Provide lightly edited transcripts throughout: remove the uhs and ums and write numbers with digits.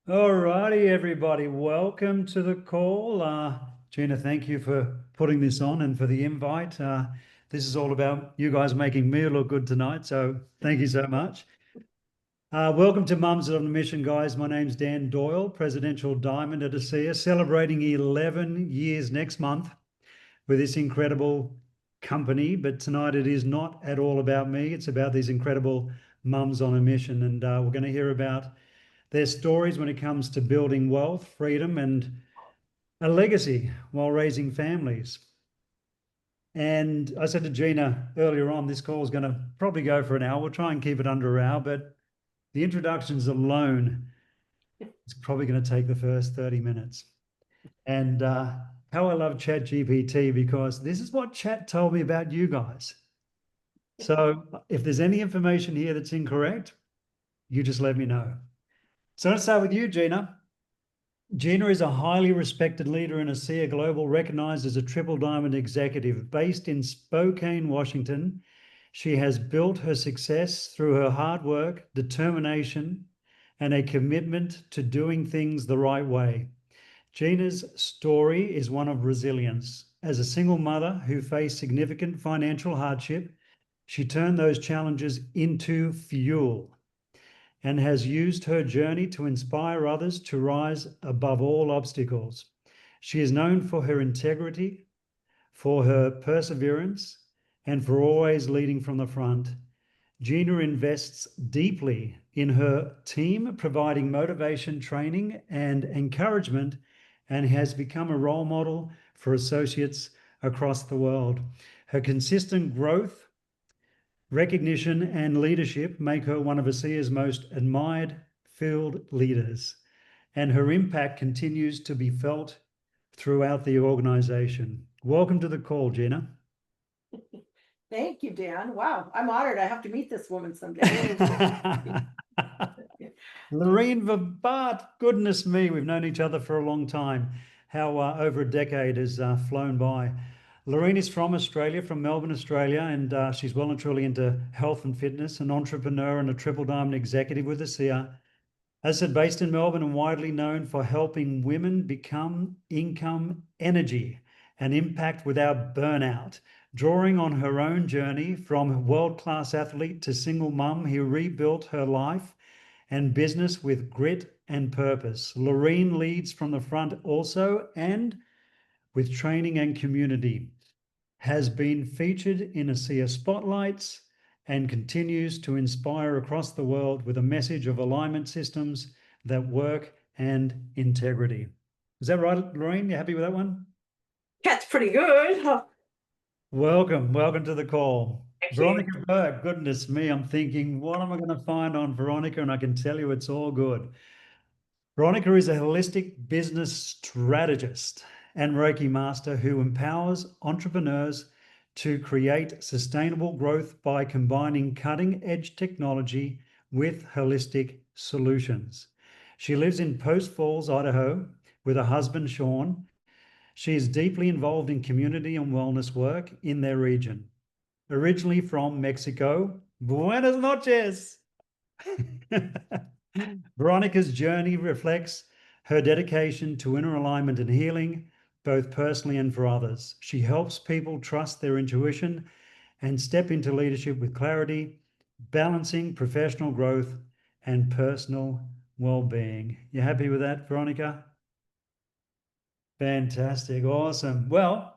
All righty, everybody. Welcome to the call. Gina, thank you for putting this on and for the invite. This is all about you guys making me look good tonight. So thank you so much. Welcome to Mums on a Mission, guys. My name's Dan Doyle, Presidential Diamond at ASEA, celebrating 11 years next month with this incredible company. But tonight it is not at all about me. It's about these incredible mums on a mission. And we're going to hear about their stories when it comes to building wealth, freedom, and a legacy while raising families. And I said to Gina earlier on, this call is going to probably go for an hour. We'll try and keep it under an hour, but the introductions alone is probably going to take the first 30 minutes. And how I love ChatGPT because this is what Chat told me about you guys. So if there's any information here that's incorrect, you just let me know. So let's start with you, Gina. Gina is a highly respected leader in ASEA Global, recognized as a Triple Diamond executive. Based in Spokane, Washington, she has built her success through her hard work, determination, and a commitment to doing things the right way. Gina's story is one of resilience. As a single mother who faced significant financial hardship, she turned those challenges into fuel and has used her journey to inspire others to rise above all obstacles. She is known for her integrity, for her perseverance, and for always leading from the front. Gina invests deeply in her team, providing motivation, training, and encouragement, and has become a role model for associates across the world. Her consistent growth, recognition, and leadership make her one of ASEA's most admired field leaders, and her impact continues to be felt throughout the organization. Welcome to the call, Gina. Thank you, Dan. Wow, I'm honored. I have to meet this woman someday. Lourene Bevaart, goodness me, we've known each other for a long time. How over a decade has flown by. Lourene is from Australia, from Melbourne, Australia, and she's well and truly into health and fitness, an entrepreneur and a Triple Diamond executive with ASEA. As I said, based in Melbourne and widely known for helping women become income energy and impact without burnout. Drawing on her own journey from world-class athlete to single mum, he rebuilt her life and business with grit and purpose. Lourene leads from the front also, and with training and community, has been featured in ASEA spotlights and continues to inspire across the world with a message of alignment systems that work and integrity. Is that right, Lourene? You happy with that one? That's pretty good. Welcome to the call. Thank you. Veronica Burke, goodness me, I'm thinking, what am I going to find on Veronica? And I can tell you it's all good. Veronica is a holistic business strategist and Reiki master who empowers entrepreneurs to create sustainable growth by combining cutting-edge technology with holistic solutions. She lives in Post Falls, Idaho, with her husband, Sean. She is deeply involved in community and wellness work in their region. Originally from Mexico, buenas noches. Veronica's journey reflects her dedication to inner alignment and healing, both personally and for others. She helps people trust their intuition and step into leadership with clarity, balancing professional growth and personal well-being. You happy with that, Veronica? Fantastic, awesome. Well,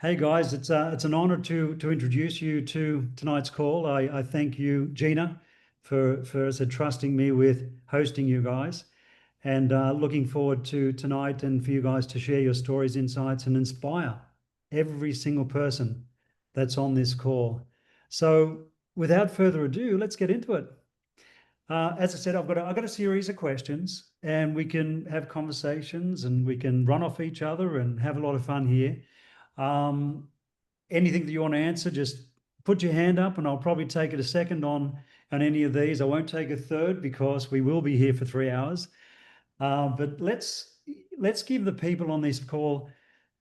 hey guys, it's an honor to introduce you to tonight's call. I thank you, Gina, for trusting me with hosting you guys, and looking forward to tonight and for you guys to share your stories, insights, and inspire every single person that's on this call. So, without further ado, let's get into it. As I said, I've got a series of questions, and we can have conversations, and we can run off each other and have a lot of fun here. Anything that you want to answer, just put your hand up, and I'll probably take it a second on any of these. I won't take a third because we will be here for 3 hours. But let's give the people on this call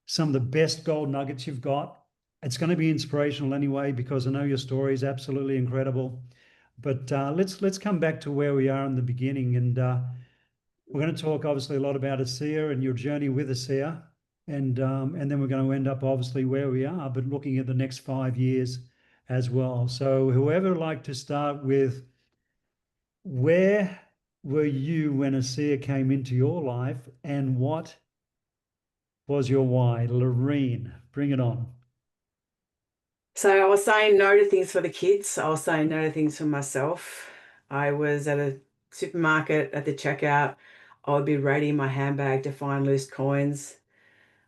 some of the best gold nuggets you've got. It's going to be inspirational anyway because I know your story is absolutely incredible. But let's come back to where we are in the beginning. And We're going to talk obviously a lot about ASEA and your journey with ASEA, and then we're going to end up obviously where we are, but looking at the next 5 years as well. So whoever would like to start with, where were you when ASEA came into your life, and what was your why? Lourene, bring it on. So I was saying no to things for the kids. I was saying no to things for myself. I was at a supermarket at the checkout. I would be raiding my handbag to find loose coins.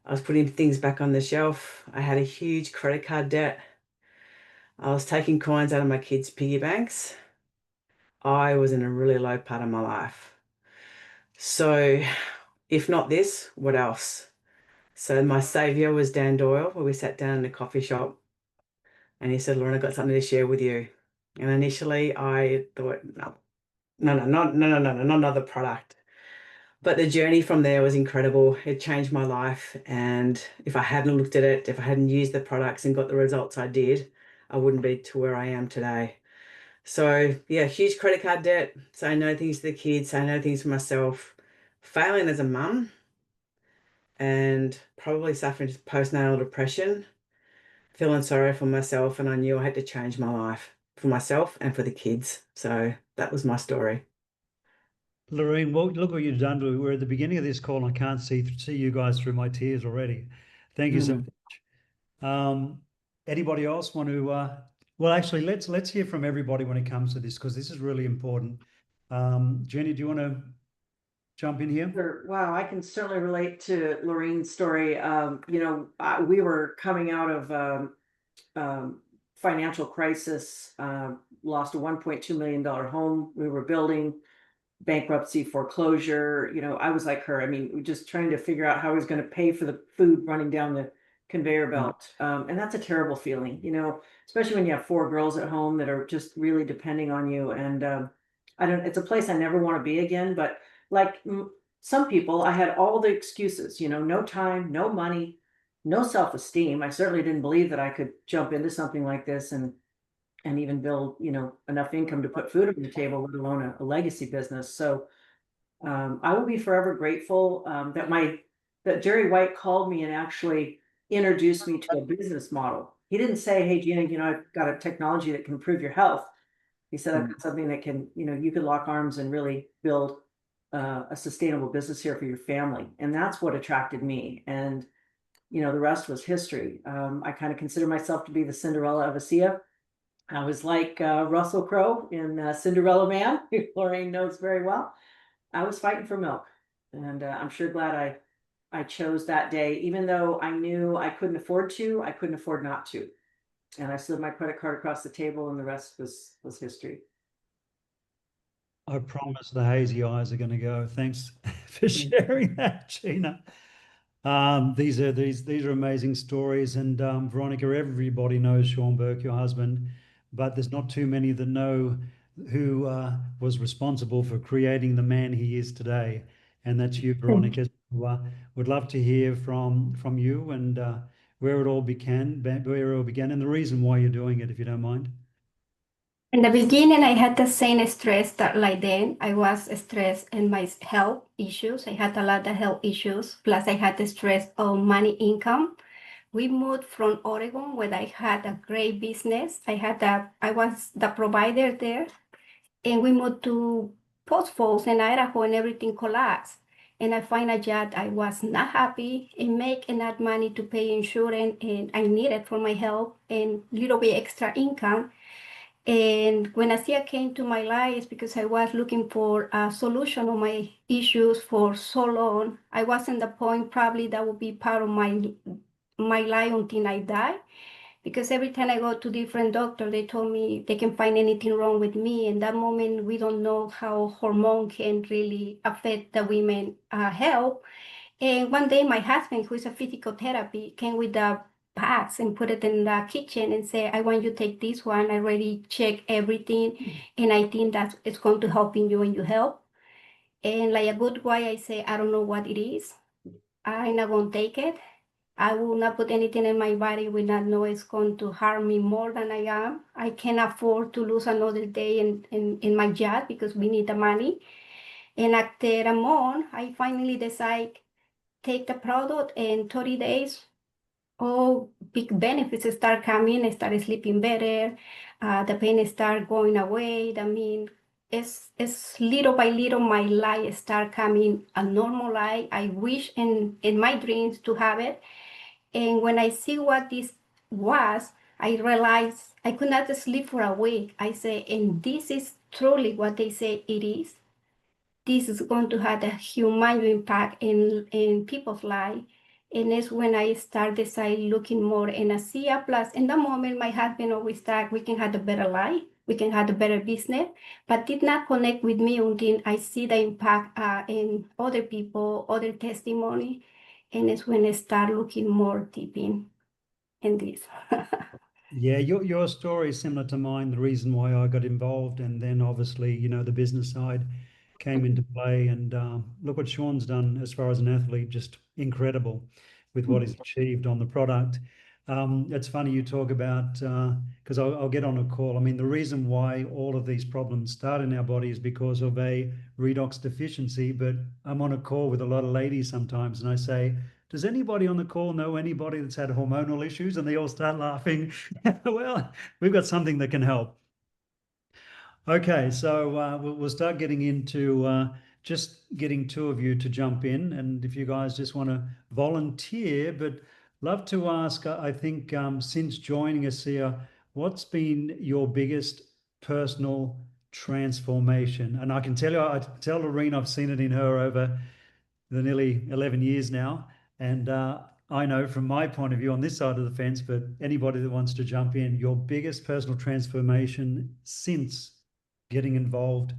I was putting things back on the shelf. I had a huge credit card debt. I was taking coins out of my kids' piggy banks. I was in a really low part of my life. So if not this, what else? So my savior was Dan Doyle, where we sat down in a coffee shop. And he said, Lauren, I've got something to share with you. And initially I thought, not another product. But the journey from there was incredible. It changed my life. And if I hadn't looked at it, if I hadn't used the products and got the results I did, I wouldn't be to where I am today. So yeah, huge credit card debt, saying no things to the kids, saying no things for myself, failing as a mum, and probably suffering postnatal depression, feeling sorry for myself, and I knew I had to change my life for myself and for the kids. So that was my story. Lourene, well, look what you've done. We're at the beginning of this call, and I can't see you guys through my tears already. Thank you so Mhm. much. Anybody else want to? Well, actually, let's hear from everybody when it comes to this, because this is really important. Jenny, do you want to jump in here? Sure. Wow, I can certainly relate to Lorene's story. We were coming out of financial crisis, lost a $1.2 million home we were building, bankruptcy, foreclosure. I was like her. I mean, we're just trying to figure out how I was going to pay for the food running down the conveyor belt. And that's a terrible feeling, especially when you have four girls at home that are just really depending on you. And it's a place I never want to be again. But like some people, I had all the excuses, no time, no money, no self-esteem. I certainly didn't believe that I could jump into something like this and even build, enough income to put food on the table, let alone a legacy business. So I will be forever grateful that Jerry White called me and actually introduced me to a business model. He didn't say, "Hey, Gina, I've got a technology that can improve your health." He said, "I've got something that can, you could lock arms and really build a sustainable business here for your family." And that's what attracted me. And the rest was history. I kind of consider myself to be the Cinderella of ASEA. I was like Russell Crowe in Cinderella Man, who Lourene knows very well. I was fighting for milk, and I'm sure glad I chose that day, even though I knew I couldn't afford to. I couldn't afford not to, and I slid my credit card across the table, and the rest was history. I promise the hazy eyes are going to go. Thanks for sharing that, Gina. These are amazing stories, and Veronica, everybody knows Sean Burke, your husband, but there's not too many that know who was responsible for creating the man he is today, and that's you, Veronica. So, would love to hear from you and where it all began, and the reason why you're doing it, if you don't mind. In the beginning, I had the same stress that like then I was stressed in my health issues. I had a lot of health issues. Plus, I had the stress of money income. We moved from Oregon where I had a great business. I was the provider there, and we moved to Post Falls in Idaho, and everything collapsed. And I find a job I was not happy and make enough money to pay insurance, and I needed for my health and little bit extra income. And when ASEA came to my life, it's because I was looking for a solution of my issues for so long. I wasn't the point probably that would be part of my life until I die. Because every time I go to different doctor, they told me they can find anything wrong with me. In that moment, we don't know how hormone can really affect the women health. And one day my husband, who is a physical therapy, came with the bags and put it in the kitchen and said, "I want you to take this one. I already checked everything. And I think that it's going to help in you and your health." And like a good wife, I say, "I don't know what it is. I'm not going to take it. I will not put anything in my body will not know it's going to harm me more than I am. I can't afford to lose another day in my job because we need the money." And after a month, I finally decide take the product, and 30 days, all big benefits start coming. I start sleeping better. The pain start going away. I mean, it's little by little my life start coming a normal life. I wish in my dreams to have it. And when I see what this was, I realized I could not sleep for a week. I say, and this is truly what they say it is. This is going to have a human impact in people's life. And it's when I start decide looking more in ASEA. Plus, in the moment, my husband always thought we can have a better life, we can have a better business, but did not connect with me until I see the impact in other people, other testimony. And it's when I start looking more deep in this. Yeah, your story is similar to mine, the reason why I got involved. And then obviously, the business side came into play. And look what Sean's done as far as an athlete, just incredible with what he's achieved on the product. It's funny you talk about, because I'll get on a call. I mean, the reason why all of these problems start in our body is because of a redox deficiency. But I'm on a call with a lot of ladies sometimes, and I say, does anybody on the call know anybody that's had hormonal issues? And they all start laughing. Well, we've got something that can help. Okay, so we'll start getting into just getting two of you to jump in. And if you guys just want to volunteer, but love to ask, I think since joining ASEA, what's been your biggest personal transformation? And I can tell you, I tell Lourene, I've seen it in her over the nearly 11 years now. And I know from my point of view on this side of the fence, but anybody that wants to jump in, your biggest personal transformation since getting involved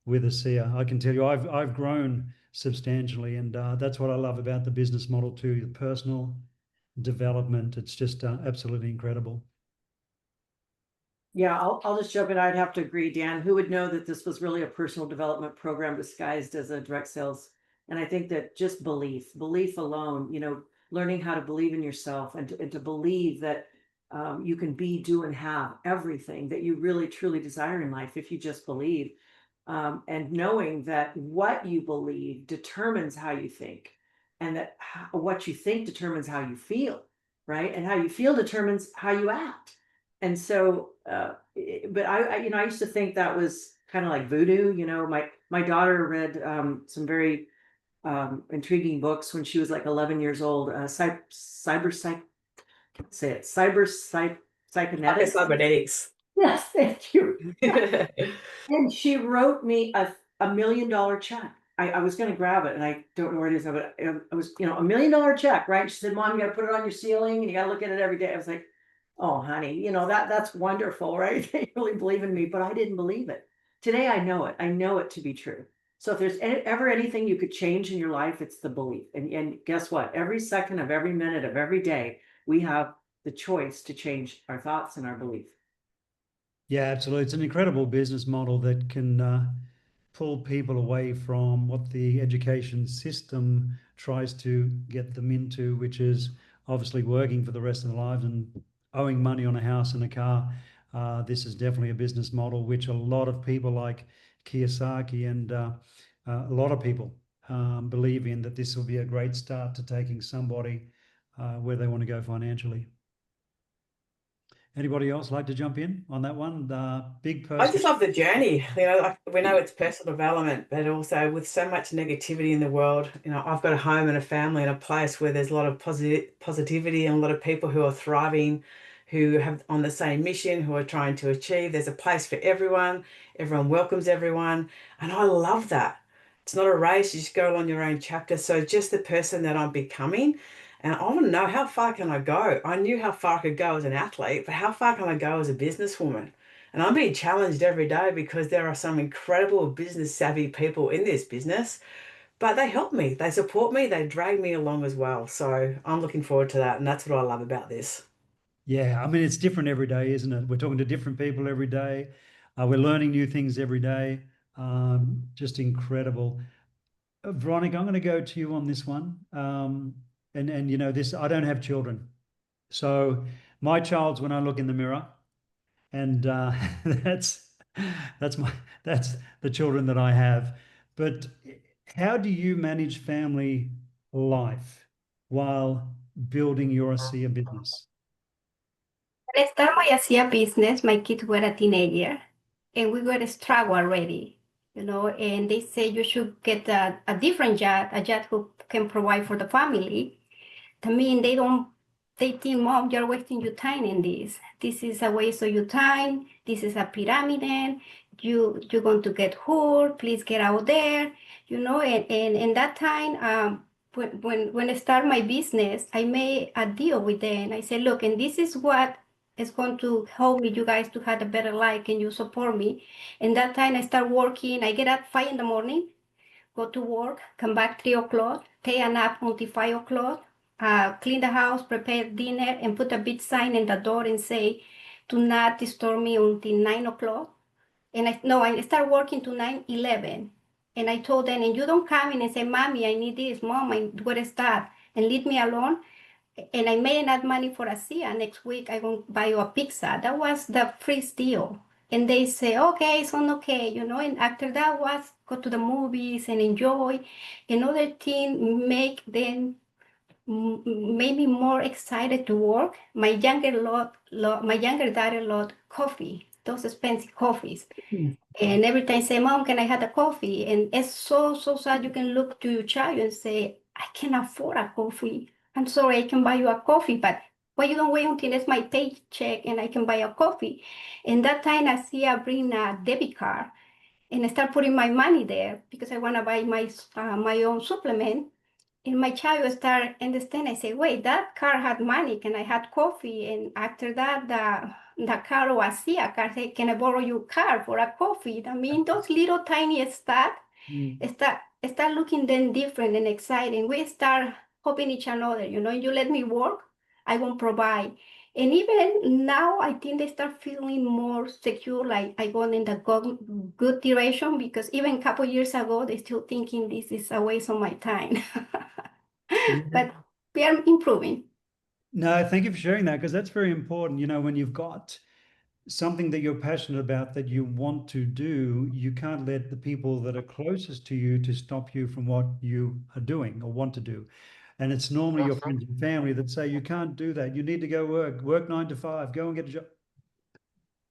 with ASEA. I can tell you I've grown substantially, and that's what I love about the business model too, the personal development. It's just absolutely incredible. Yeah, I'll just jump in. I'd have to agree, Dan. Who would know that this was really a personal development program disguised as a direct sales? And I think that just belief alone, learning how to believe in yourself and to believe that you can be, do, and have everything that you really truly desire in life if you just believe. And knowing that what you believe determines how you think, and that what you think determines how you feel, right? And how you feel determines how you act. And so, but I used to think that was kind of like voodoo. My daughter read some very intriguing books when she was like 11 years old. Cybernetics. Cybernetics. Yes, thank you. And she wrote me a $1 million check. I was going to grab it, and I don't know where it is, but it was, $1 million check, right? She said, "Mom, you got to put it on your ceiling, and you got to look at it every day." I was like, "Oh, honey, that's wonderful, right? They really believe in me," but I didn't believe it. Today, I know it. I know it to be true. So if there's ever anything you could change in your life, it's the belief. And guess what? Every second of every minute of every day, we have the choice to change our thoughts and our belief. Yeah, absolutely. It's an incredible business model that can pull people away from what the education system tries to get them into, which is obviously working for the rest of their lives and owing money on a house and a car. This is definitely a business model which a lot of people like Kiyosaki and a lot of people believe in, that this will be a great start to taking somebody where they want to go financially. Anybody else like to jump in on that one? Big person. I just love the journey. We know it's personal development, but also with so much negativity in the world, I've got a home and a family and a place where there's a lot of positivity and a lot of people who are thriving, who have on the same mission, who are trying to achieve. There's a place for everyone. Everyone welcomes everyone. And I love that. It's not a race. You just go on your own chapter. So just the person that I'm becoming. And I want to know, how far can I go? I knew how far I could go as an athlete, but how far can I go as a businesswoman? And I'm being challenged every day because there are some incredible business savvy people in this business, but they help me, they support me, they drag me along as well. So I'm looking forward to that. And that's what I love about this. Yeah, I mean, it's different every day, isn't it? We're talking to different people every day. We're learning new things every day. Just incredible. Veronica, I'm going to go to you on this one. And this, I don't have children. So my child's when I look in the mirror, and that's the children that I have. But how do you manage family life while building your ASEA business? When I started my ASEA business, my kids were a teenager and we were struggle already, and they say you should get a different job, a job who can provide for the family. I mean, they think, Mom, you're wasting your time in this. This is a waste of your time. This is a pyramid. You're going to get hurt. Please get out there, and that time, when I start my business, I made a deal with them. I said, look, and this is what is going to help me, you guys, to have a better life. Can you support me? And that time I start working. I get up 5 in the morning, go to work, come back 3 o'clock, take a nap until 5 o'clock, clean the house, prepare dinner, and put a big sign in the door and say, "Do not disturb me until 9 o'clock." And I start working to 9:11. And I told them, and you don't come in and say, "Mommy, I need this. Mom, what is that?" And leave me alone. And I made enough money for ASEA. Next week, I going to buy you a pizza. That was the first deal. And they say, okay, son, okay, and after that was go to the movies and enjoy. Another thing made me more excited to work. My younger daughter loved coffee, those expensive coffees. And every time I say, Mom, can I have a coffee? And it's so sad. You can look to your child and say, I can afford a coffee. I'm sorry, I can buy you a coffee, but why you don't wait until it's my paycheck and I can buy a coffee? And that time I see I bring a debit card and I start putting my money there because I want to buy my own supplement. And my child start understand. I say, wait, that car had money. Can I have coffee? And after that, the car was see a car say, can I borrow your car for a coffee? I mean, those little tiny stuff start looking then different and exciting. We start helping each other. You let me work, I won't provide. And even now, I think they start feeling more secure, like I go in the good direction, because even a couple years ago, they still thinking this is a waste of my time. But we are improving. No, thank you for sharing that, because that's very important. When you've got something that you're passionate about that you want to do, you can't let the people that are closest to you to stop you from what you are doing or want to do. And it's normally your friends and family that say, you can't do that. You need to go work 9 to 5, go and get a job.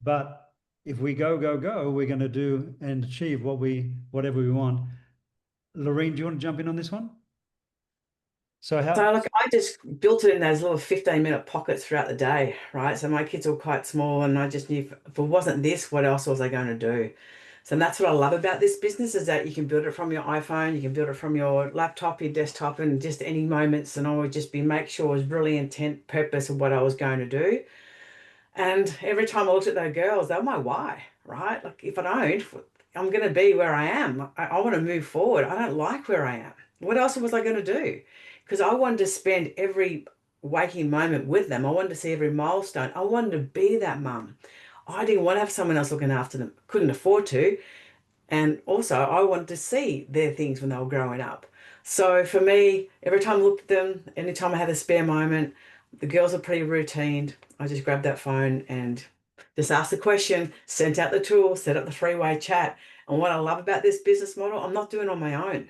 But if we go, we're going to do and achieve whatever we want. Lourene, do you want to jump in on this one? So look, I just built it in those little 15-minute pockets throughout the day, right? So my kids were quite small and I just knew if it wasn't this, what else was I going to do? So that's what I love about this business, is that you can build it from your iPhone, you can build it from your laptop, your desktop, and just any moments. And I would just make sure it was really intent, purpose of what I was going to do. And every time I looked at those girls, they were my why, right? Like if I don't, I'm going to be where I am. I want to move forward. I don't like where I am. What else was I going to do? Because I wanted to spend every waking moment with them. I wanted to see every milestone. I wanted to be that mum. I didn't want to have someone else looking after them. Couldn't afford to. And also I wanted to see their things when they were growing up. So for me, every time I looked at them, anytime I had a spare moment, the girls are pretty routine. I just grabbed that phone and just asked the question, sent out the tool, set up the three-way chat. And what I love about this business model, I'm not doing it on my own.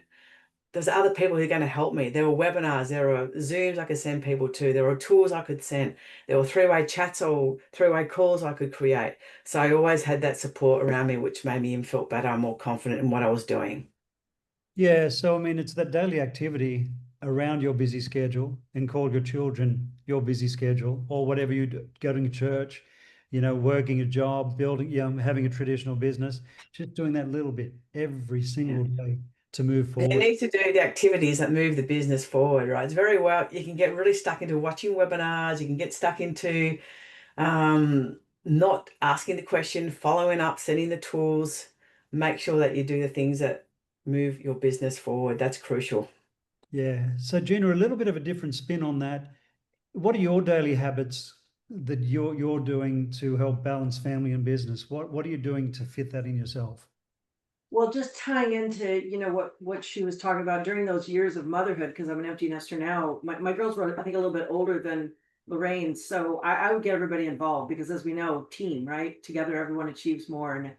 There's other people who are going to help me. There were webinars, there were Zooms I could send people to, there were tools I could send, there were three-way chats or three-way calls I could create. So I always had that support around me, which made me feel better, more confident in what I was doing. Yeah, so I mean, it's that daily activity around your busy schedule, and call your children your busy schedule, or whatever you do, going to church, working a job, building, having a traditional business, just doing that little bit every single day to move You forward. need to do the activities that move the business forward, right? It's very well, you can get really stuck into watching webinars, you can get stuck into not asking the question, following up, setting the tools. Make sure that you do the things that move your business forward. That's crucial. Yeah. So Gina, a little bit of a different spin on that. What are your daily habits that you're doing to help balance family and business? What are you doing to fit that in yourself? Well, just tying into, what she was talking about during those years of motherhood, because I'm an empty nester now. My girls were, I think, a little bit older than Lourene. So I would get everybody involved because, as we know, team, right? Together, everyone achieves more. And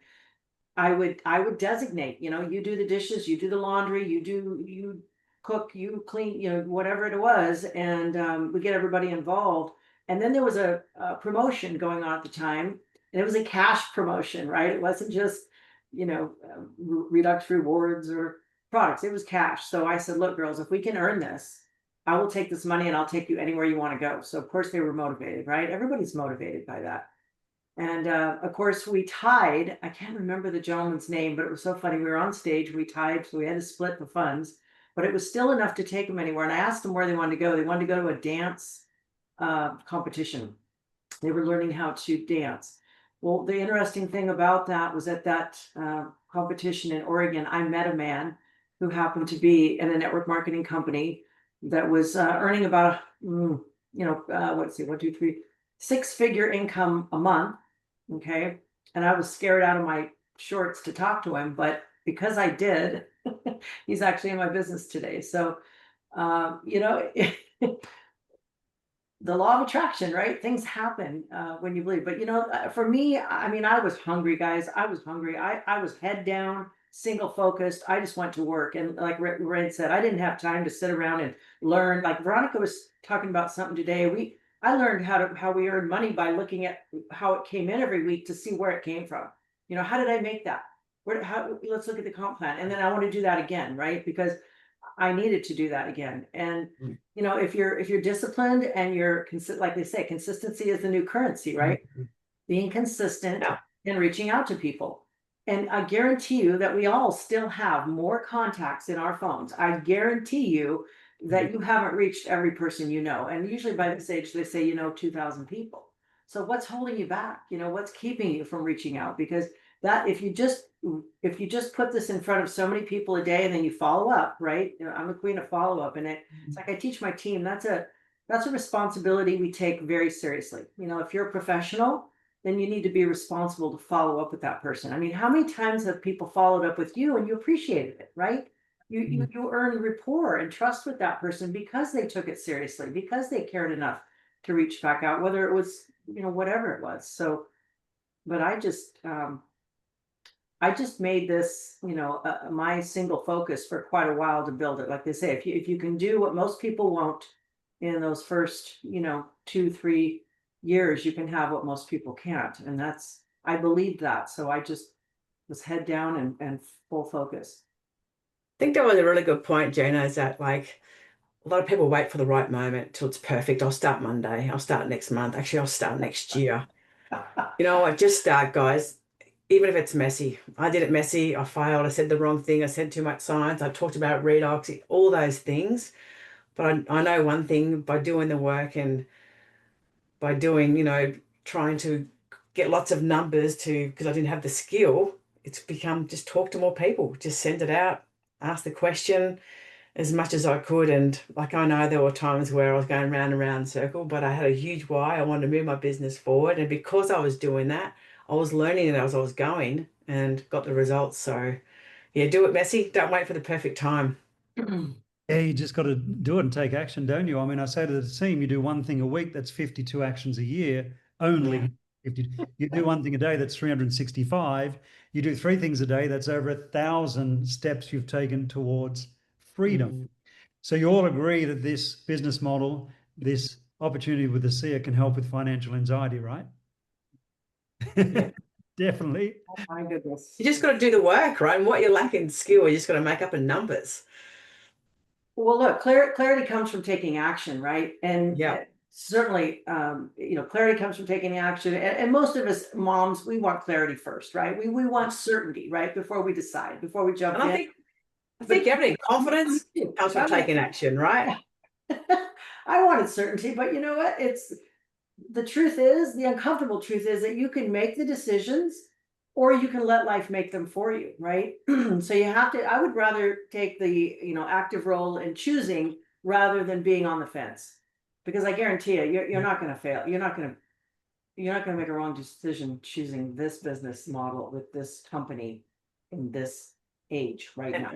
I would designate, you know, you do the dishes, you do the laundry, you cook, you clean, you know, whatever it was. And we get everybody involved. And then there was a promotion going on at the time, and it was a cash promotion, right? It wasn't just, you know, Redux rewards or products. It was cash. So I said, look, girls, if we can earn this, I will take this money and I'll take you anywhere you want to go. So of course they were motivated, right? Everybody's motivated by that. And of course we tied. I can't remember the gentleman's name, but it was so funny. We were on stage, we tied, so we had to split the funds, but it was still enough to take them anywhere. And I asked them where they wanted to go. They wanted to go to a dance competition. They were learning how to dance. Well, the interesting thing about that was at that competition in Oregon, I met a man who happened to be in a network marketing company that was earning about, let's see, 1, 2, 3, 6-figure income a month. Okay. And I was scared out of my shorts to talk to him, but because I did, he's actually in my business today. So, the law of attraction, right? Things happen when you believe. But for me, I mean, I was hungry, guys. I was hungry. I was head down, single focused. I just went to work, and like Lourene said, I didn't have time to sit around and learn. Like Veronica was talking about something today. I learned how we earn money by looking at how it came in every week to see where it came from. You know, how did I make that? Let's look at the comp plan, and then I want to do that again, right? Because I needed to do that again. And if you're disciplined and you're like they say, consistency is the new currency, right? Being consistent and reaching out to people. And I guarantee you that we all still have more contacts in our phones. I guarantee you that you haven't reached every person you know. And usually by this age, they say 2,000 people. So what's holding you back? What's keeping you from reaching out? Because that if you just put this in front of so many people a day and then you follow up, right? I'm a queen of follow up, and it's like I teach my team. That's a responsibility we take very seriously. If you're a professional, then you need to be responsible to follow up with that person. I mean, how many times have people followed up with you and you appreciated it, right? You earn rapport and trust with that person because they took it seriously, because they cared enough to reach back out, whether it was whatever it was. So, but I just made this, my single focus for quite a while to build it. Like they say, if you can do what most people won't in those first, 2-3 years, you can have what most people can't. And I believe that. So I just was head down and full focus. I think that was a really good point, Gina, is that like a lot of people wait for the right moment till it's perfect. I'll start Monday. I'll start next month. Actually, I'll start next year. I just start, guys. Even if it's messy. I did it messy. I failed. I said the wrong thing. I said too much science. I talked about redox, all those things. But I know one thing, by doing the work and by doing, trying to get lots of numbers because I didn't have the skill, it's become just talk to more people, just send it out, ask the question as much as I could. And like, I know there were times where I was going round and round in a circle, but I had a huge why. I wanted to move my business forward. And because I was doing that, I was learning it as I was going and got the results. So yeah, do it messy. Don't wait for the perfect time. Yeah, you just got to do it and take action, don't you? I mean, I say to the team, you do one thing a week, that's 52 actions a year, only 50. You do one thing a day, that's 365. You do 3 things a day, that's over 1,000 steps you've taken towards freedom. So you all agree that this business model, this opportunity with ASEA can help with financial anxiety, right? Yeah. Definitely. Oh my goodness. You just got to do the work, right? And what you're lacking skill, you just got to make up in numbers. Well, look, clarity comes from taking action, right? And certainly, clarity comes from taking action. And most of us moms, we want clarity first, right? We want certainty, right? Before we decide, before we jump in. I think everything, confidence comes from taking action, right? I wanted certainty, but you know what? The truth is, the uncomfortable truth is that you can make the decisions or you can let life make them for you, right? So you have to, I would rather take the, active role in choosing rather than being on the fence, because I guarantee you, you're not going to fail. You're not going to make a wrong decision choosing this business model with this company in this age right now.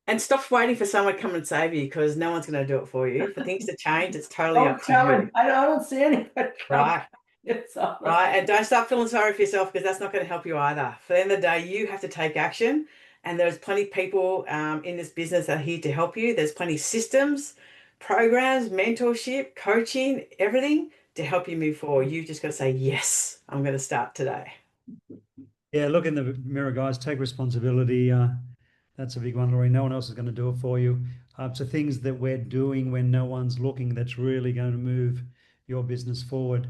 And stop waiting for someone to come and save you, because no one's going to do it for you. For things to change, it's totally up to you. I don't see anybody. Right. It's all Right. And don't start feeling sorry for yourself, because that's not going to help you either. For the end of the day, you have to take action. And there's plenty of people in this business that are here to help you. There's plenty of systems, programs, mentorship, coaching, everything to help you move forward. You've just got to say, yes, I'm going to start today. Yeah, look in the mirror, guys. Take responsibility. That's a big one, Lourene. No one else is going to do it for you. So things that we're doing when no one's looking, that's really going to move your business forward.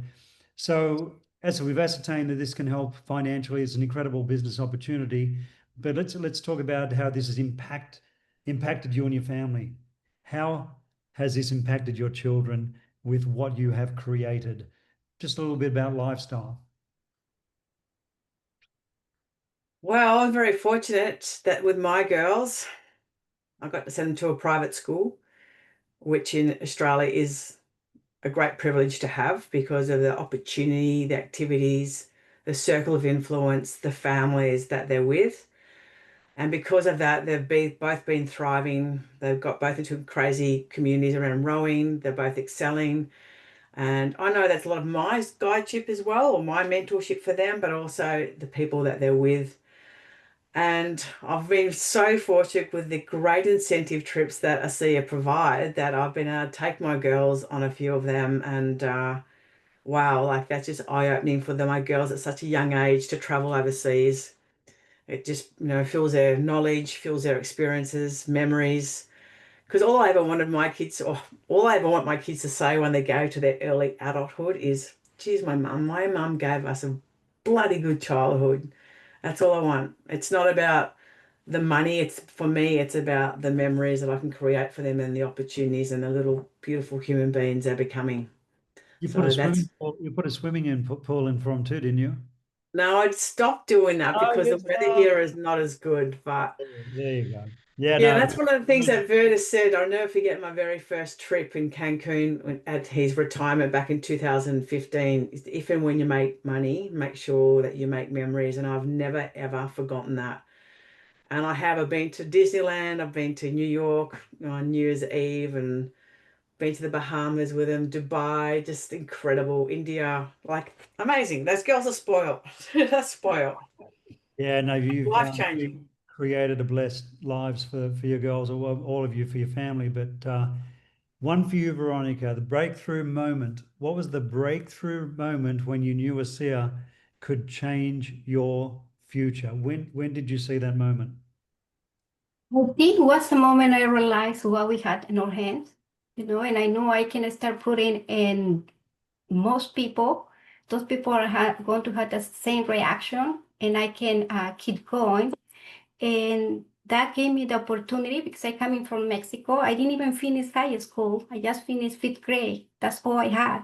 So as we've ascertained that this can help financially, it's an incredible business opportunity. But let's talk about how this has impacted you and your family. How has this impacted your children with what you have created? Just a little bit about lifestyle. Well, I'm very fortunate that with my girls, I got to send them to a private school, which in Australia is a great privilege to have because of the opportunity, the activities, the circle of influence, the families that they're with. And because of that, both been thriving. They've got both into crazy communities around rowing. They're both excelling. And I know that's a lot of my guideship as well, or my mentorship for them, but also the people that they're with. And I've been so fortunate with the great incentive trips that ASEA provide that I've been able to take my girls on a few of them. And wow, like that's just eye-opening for my girls at such a young age to travel overseas. It just, fills their knowledge, fills their experiences, memories. Because all I ever wanted my kids, or all I ever want my kids to say when they go to their early adulthood is, geez, my mum gave us a bloody good childhood. That's all I want. It's not about the money. For me, it's about the memories that I can create for them and the opportunities and the little beautiful human beings they're becoming. You put So a that's, swimming pool, you put a swimming in pool in from too, didn't you? no, I'd stopped doing that Oh, because the yes. weather here is not as good, but There you go. Yeah, yeah, no. that's one of the things that Vert has said. I'll never forget my very first trip in Cancun at his retirement back in 2015. If and when you make money, make sure that you make memories. And I've never, ever forgotten that. And I've been to Disneyland, I've been to New York on New Year's Eve, and been to the Bahamas with him, Dubai, just incredible. India, like amazing. Those girls are spoiled. They're spoiled. Yeah, no, you've Life changing. created a blessed lives for your girls, or well, all of you for your family. But one for you, Veronica, the breakthrough moment. What was the breakthrough moment when you knew ASEA could change your future? When did you see that moment? I think was the moment I realized what we had in our hands, and I know I can start putting in most people, those people are going to have the same reaction, and I can keep going. And that gave me the opportunity because I coming from Mexico. I didn't even finish high school. I just finished fifth grade. That's all I had.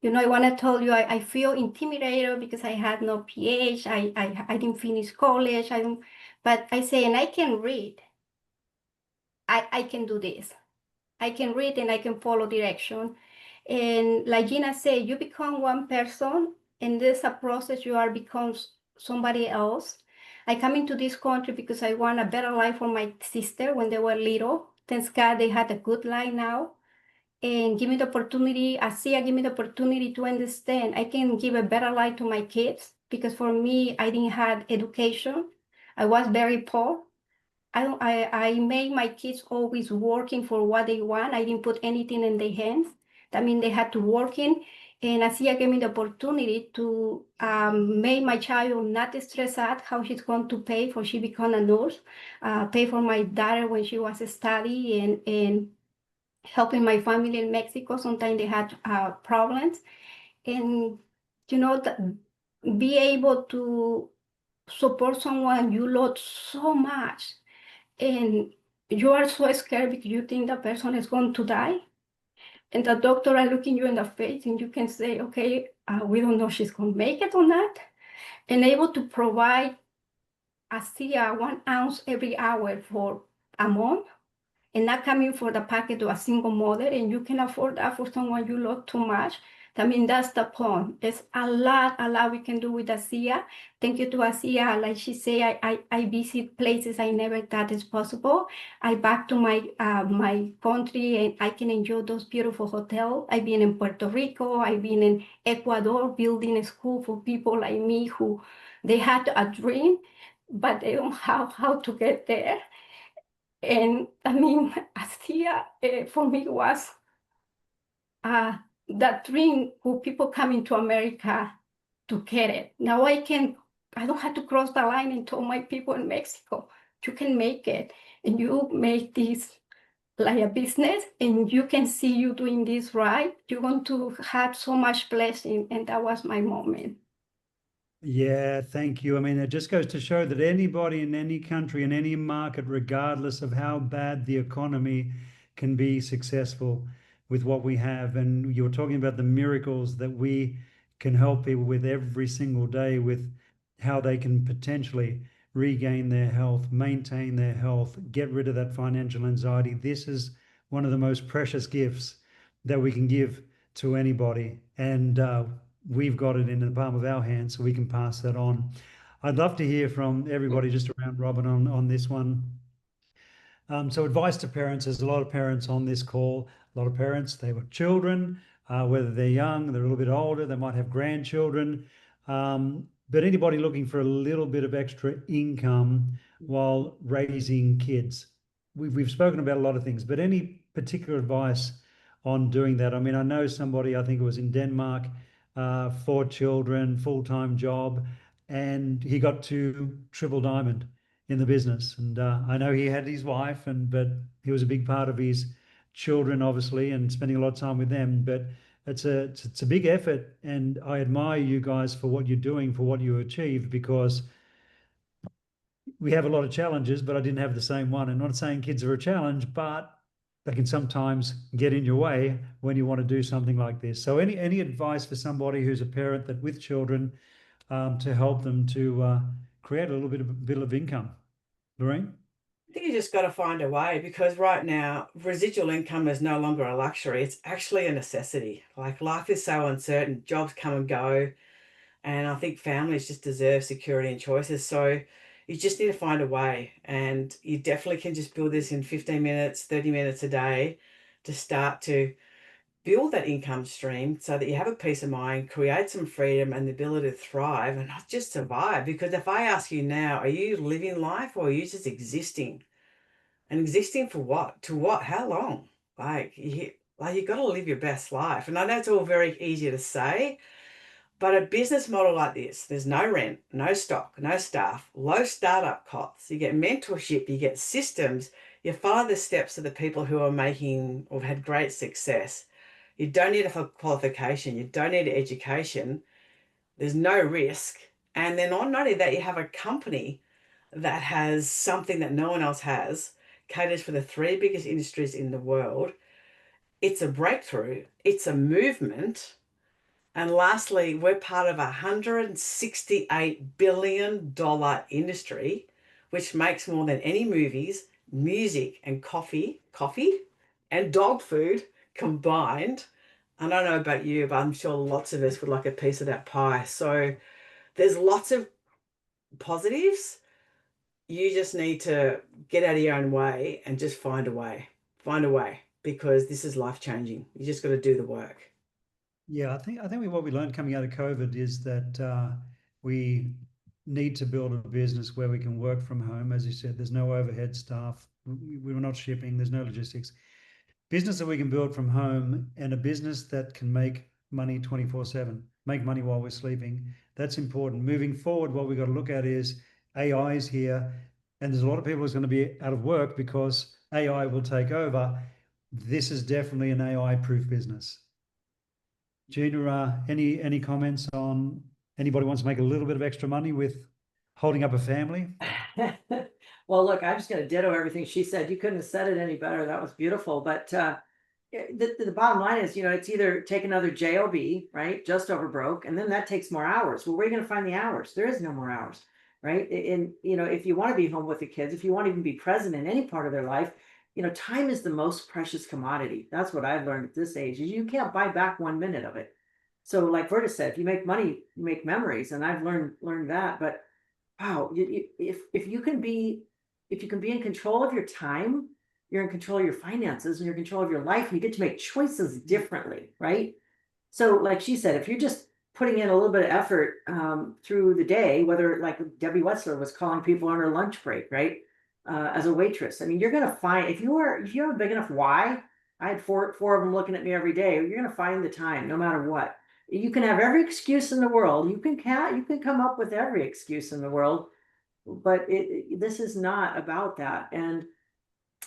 I want to tell you, I feel intimidated because I had no PH. I didn't finish college. But I say, and I can read. I can do this. I can read and I can follow direction. And like Gina said, you become one person, and there's a process you are becomes somebody else. I come into this country because I want a better life for my sister when they were little. Thanks God they had a good life now. And give me the opportunity, ASEA give me the opportunity to understand I can give a better life to my kids because for me, I didn't have education. I was very poor. I made my kids always working for what they want. I didn't put anything in their hands. That means they had to working. And ASEA gave me the opportunity to make my child not stress out how she's going to pay for she become a nurse, pay for my daughter when she was studying and helping my family in Mexico. Sometimes they had problems. And, be able to support someone you love so much and you are so scared because you think the person is going to die. And the doctor are looking you in the face and you can say, okay, we don't know if she's going to make it or not. And able to provide ASEA 1 ounce every hour for a month and not coming for the packet to a single mother and you can afford that for someone you love too much. I mean, that's the point. There's a lot we can do with ASEA. Thank you to ASEA. Like she said, I visit places I never thought is possible. I back to my country and I can enjoy those beautiful hotels. I've been in Puerto Rico. I've been in Ecuador building a school for people like me who they had a dream, but they don't have how to get there. And I mean, ASEA for me was that dream for people coming to America to get it. Now I don't have to cross the line and tell my people in Mexico, you can make it. And you make this like a business and you can see you doing this right. You're going to have so much blessing. And that was my moment. Yeah, thank you. I mean, it just goes to show that anybody in any country, in any market, regardless of how bad the economy, can be successful with what we have. And you were talking about the miracles that we can help people with every single day, with how they can potentially regain their health, maintain their health, get rid of that financial anxiety. This is one of the most precious gifts that we can give to anybody. And we've got it in the palm of our hands, so we can pass that on. I'd love to hear from everybody just around Robin on this one. So advice to parents, there's a lot of parents on this call, a lot of parents, they've got children, whether they're young, they're a little bit older, they might have grandchildren. But anybody looking for a little bit of extra income while raising kids. We've spoken about a lot of things, but any particular advice on doing that? I mean, I know somebody, I think it was in Denmark, 4 children, full-time job, and he got to triple diamond in the business. And I know he had his wife, but he was a big part of his children, obviously, and spending a lot of time with them. But it's a big effort, and I admire you guys for what you're doing, for what you achieved, because we have a lot of challenges, but I didn't have the same one. And I'm not saying kids are a challenge, but they can sometimes get in your way when you want to do something like this. So any advice for somebody who's a parent that with children, to help them to create a little bit of income? Lourene? I think you just got to find a way, because right now residual income is no longer a luxury. It's actually a necessity. Like, life is so uncertain, jobs come and go. And I think families just deserve security and choices. So you just need to find a way. And you definitely can just build this in 15 minutes, 30 minutes a day to start to build that income stream so that you have a peace of mind, create some freedom and the ability to thrive and not just survive. Because if I ask you now, are you living life or are you just existing? And existing for what? To what? How long? You got to live your best life. And I know it's all very easy to say, but a business model like this, there's no rent, no stock, no staff, low startup costs. You get mentorship, you get systems, you follow the steps of the people who are making or have had great success. You don't need a qualification, you don't need education, there's no risk. And then not only that, you have a company that has something that no one else has, caters for the 3 biggest industries in the world. It's a breakthrough, it's a movement. And lastly, we're part of a $168 billion industry, which makes more than any movies, music, and coffee and dog food combined. I don't know about you, but I'm sure lots of us would like a piece of that pie. So there's lots of positives. You just need to get out of your own way and just find a way, because this is life-changing. You just got to do the work. Yeah, I think what we learned coming out of COVID is that we need to build a business where we can work from home. As you said, there's no overhead staff. We were not shipping. There's no logistics. Business that we can build from home, and a business that can make money 24/7, make money while we're sleeping. That's important. Moving forward, what we've got to look at is AI is here, and there's a lot of people who's going to be out of work because AI will take over. This is definitely an AI-proof business. Gina, any comments on anybody wants to make a little bit of extra money with holding up a family? Well, look, I'm just going to ditto everything she said. You couldn't have said it any better. That was beautiful. But the bottom line is, it's either take another job, right? Just over broke. And then that takes more hours. Well, where are you going to find the hours? There is no more hours, right? And, if you want to be home with the kids, if you want to even be present in any part of their life, time is the most precious commodity. That's what I've learned at this age. Is you can't buy back 1 minute of it. So like Verta said, if you make money, you make memories. And I've learned that, but wow, if you can be in control of your time, you're in control of your finances and you're in control of your life, and you get to make choices differently, right? So like she said, if you're just putting in a little bit of effort through the day, whether like Debbie Wetzler was calling people on her lunch break, right? As a waitress. I mean, you're gonna find if you have a big enough why, I had four of them looking at me every day, you're gonna find the time no matter what. You can have every excuse in the world. You can come up with every excuse in the world, but this is not about that. And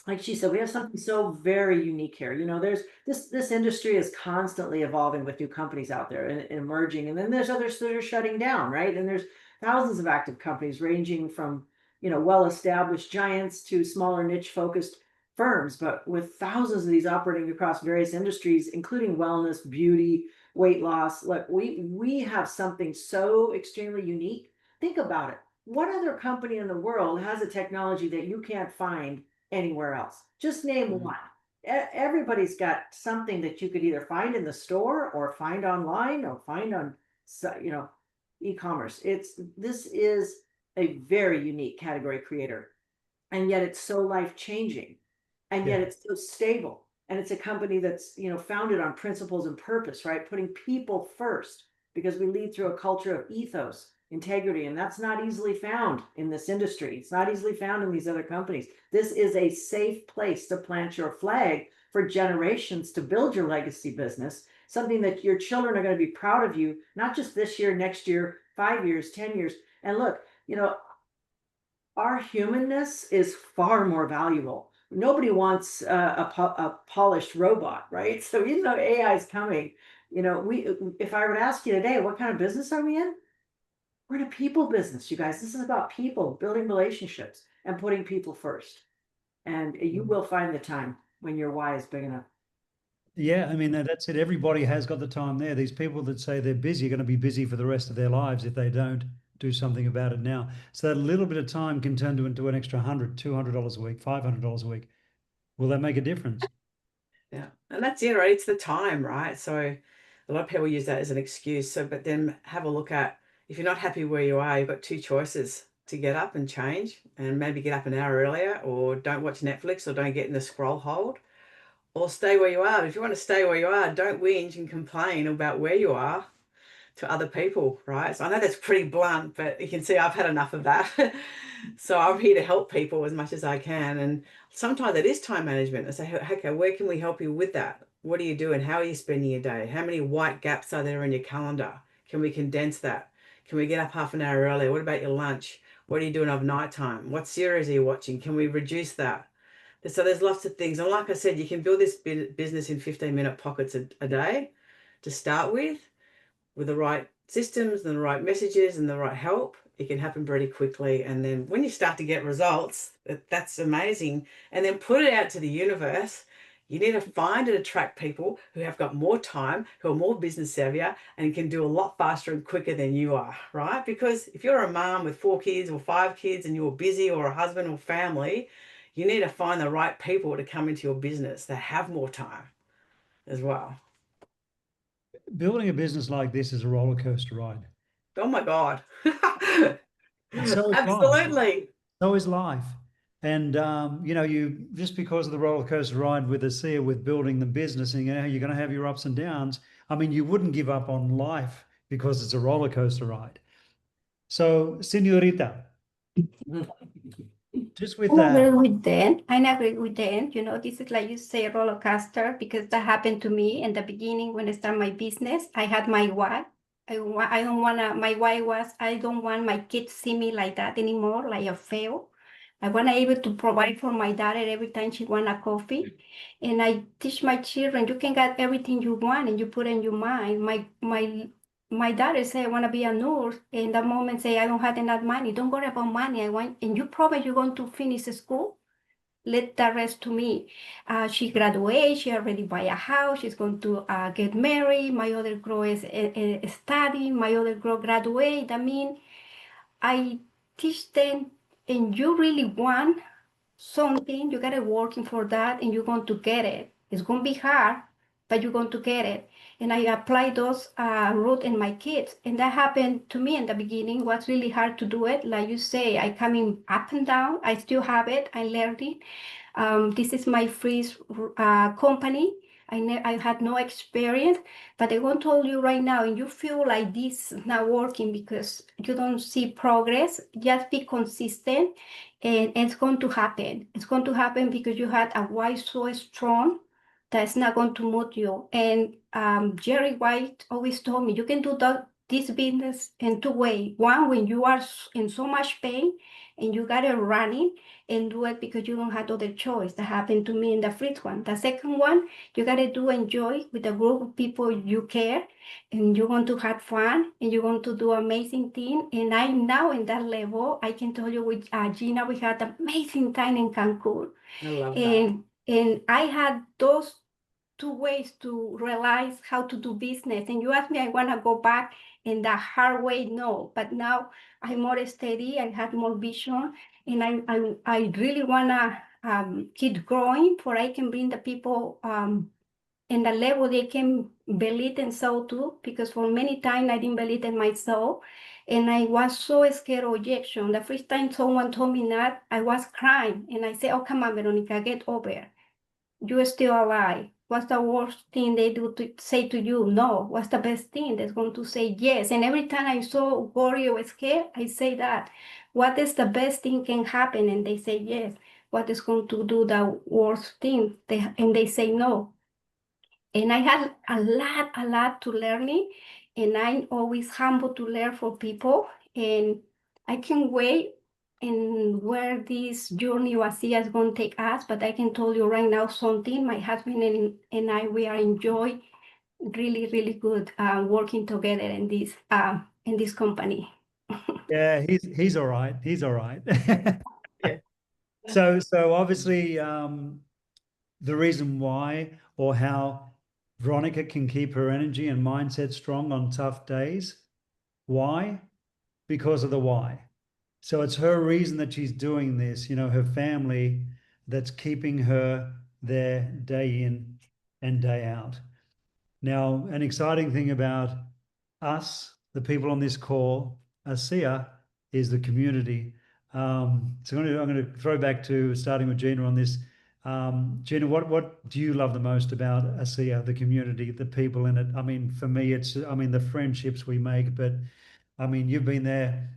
like she said, we have something so very unique here. You know, there's this industry is constantly evolving with new companies out there and emerging, and then there's others that are shutting down, right? And there's thousands of active companies ranging from, you know, well-established giants to smaller niche focused firms, but with thousands of these operating across various industries, including wellness, beauty, weight loss. Look, we have something so extremely unique. Think about it. What other company in the world has a technology that you can't find anywhere else? Just name one. Everybody's got something that you could either find in the store or find online or find on, you know, e-commerce. This is a very unique category creator, and yet it's so life-changing, and yet it's so stable. And it's a company that's, you know, founded on principles and purpose, right? Putting people first, because we lead through a culture of ethos, integrity, and that's not easily found in this industry. It's not easily found in these other companies. This is a safe place to plant your flag for generations, to build your legacy business, something that your children are going to be proud of you, not just this year, next year, 5 years, 10 years. And look, you know, our humanness is far more valuable. Nobody wants a polished robot, right? So even though AI is coming, you know, if I were to ask you today, what kind of business are we in? We're in a people business, you guys. This is about people, building relationships and putting people first. And you will find the time when your why is big enough. Yeah, I mean, that's it. Everybody has got the time there. These people that say they're busy are going to be busy for the rest of their lives if they don't do something about it now. So that little bit of time can turn into an extra $100, $200 a week, $500 a week. Will that make a difference? Yeah, and that's it, right? It's the time, right? So a lot of people use that as an excuse. So, but then have a look at, if you're not happy where you are, you've got two choices: to get up and change, and maybe get up an hour earlier, or don't watch Netflix, or don't get in the scroll hold, or stay where you are. But if you want to stay where you are, don't whinge and complain about where you are to other people, right? So I know that's pretty blunt, but you can see I've had enough of that. So I'm here to help people as much as I can. And sometimes it is time management. I say, okay, where can we help you with that? What are you doing? How are you spending your day? How many white gaps are there in your calendar? Can we condense that? Can we get up half an hour earlier? What about your lunch? What are you doing of night time? What series are you watching? Can we reduce that? So there's lots of things. And like I said, you can build this business in 15-minute pockets a day to start with the right systems and the right messages and the right help. It can happen pretty quickly. And then when you start to get results, that's amazing. And then put it out to the universe. You need to find and attract people who have got more time, who are more business savvier, and can do a lot faster and quicker than you are, right? Because if you're a mom with 4 kids or 5 kids and you're busy, or a husband or family, you need to find the right people to come into your business that have more time as well. Building a business like this is a roller coaster ride. Oh my God. And so is life. Absolutely. So is life. And you know, you just because of the roller coaster ride with ASEA, with building the business, and you know, you're going to have your ups and downs. I mean, you wouldn't give up on life because it's a roller coaster ride. So, Senorita, just with I agree that, with Dan. I agree with Dan. You know, this is like you say, roller coaster, because that happened to me in the beginning when I started my business. I had my why. I don't wanna. My why was I don't want my kids see me like that anymore, like a fail. I want to able to provide for my daughter every time she want a coffee, and I teach my children you can get everything you want and you put in your mind. My daughter say I want to be a nurse, and the moment say I don't have enough money. Don't worry about money. I want, and you promise you're going to finish school. Let the rest to me. She graduated. She already buy a house. She's going to get married. My other girl is studying. My other girl graduate. I mean, I teach them, and you really want something, you gotta working for that, and you're going to get it. It's going to be hard, but you're going to get it. And I apply those route in my kids. And that happened to me in the beginning. It was really hard to do it. Like you say, I coming up and down. I still have it. I learned it. This is my first company. I had no experience, but I want to tell you right now, and you feel like this is not working because you don't see progress, just be consistent and it's going to happen. It's going to happen because you had a why so strong that's not going to move you. And Jerry White always told me, you can do this business in two ways. One, when you are in so much pain and you got it running, and do it because you don't have other choice. That happened to me in the first one. The second one, you gotta do enjoy with a group of people you care, and you want to have fun, and you want to do amazing thing. And I'm now in that level. I can tell you with Gina, we had amazing time in Cancun, I love that. and I had those two ways to realize how to do business. And you ask me, I want to go back in the hard way, no. But now I'm more steady, I have more vision, and I really want to keep growing for I can bring the people in the level they can believe in so too, because for many times I didn't believe in myself. And I was so scared of rejection. The first time someone told me that, I was crying. And I said, oh, come on, Veronica, get over it. You're still alive. What's the worst thing they do to say to you? No. What's the best thing? That's going to say yes. And every time I so worried or scared, I say that. What is the best thing can happen? And they say yes. What is going to do the worst thing? And they say no. And I had a lot to learning. And I'm always humble to learn for people. And I can wait and where this journey of ASEA is going to take us, but I can tell you right now something. My husband and I, we are enjoy really, really good working together in this company. Yeah, he's all right. He's all right. Yeah. So obviously, the reason why or how Veronica can keep her energy and mindset strong on tough days. Why? Because of the why. So it's her reason that she's doing this, her family that's keeping her there day in and day out. Now, an exciting thing about us, the people on this call, ASEA, is the community. So I'm going to throw back to starting with Gina on this. Gina, what do you love the most about ASEA, the community, the people in it? I mean, for me, it's the friendships we make, but I mean, you've been there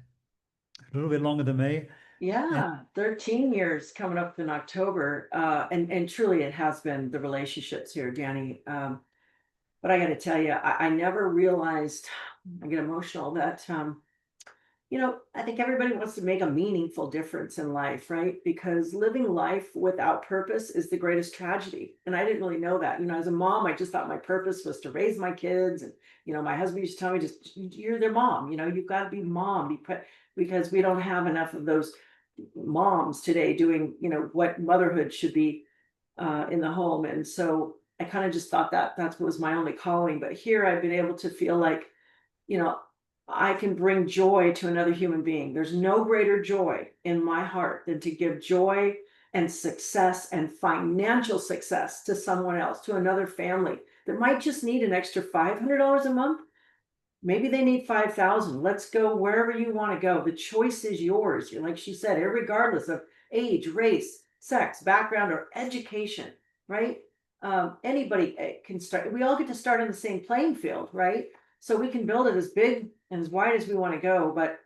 a little bit longer than me. Yeah, 13 years coming up in October. And truly it has been the relationships here, Danny. But I got to tell you, I never realized, I get emotional, that, I think everybody wants to make a meaningful difference in life, right? Because living life without purpose is the greatest tragedy. And I didn't really know that. As a mom, I just thought my purpose was to raise my kids. And, my husband used to tell me, just, you're their mom, you've got to be mom, because we don't have enough of those moms today doing, what motherhood should be in the home. And so I kind of just thought that that's what was my only calling. But here I've been able to feel like, I can bring joy to another human being. There's no greater joy in my heart than to give joy and success and financial success to someone else, to another family that might just need an extra $500 a month. Maybe they need 5,000. Let's go wherever you want to go. The choice is yours. Like she said, regardless of age, race, sex, background, or education, right? Anybody can start. We all get to start on the same playing field, right? So we can build it as big and as wide as we want to go. But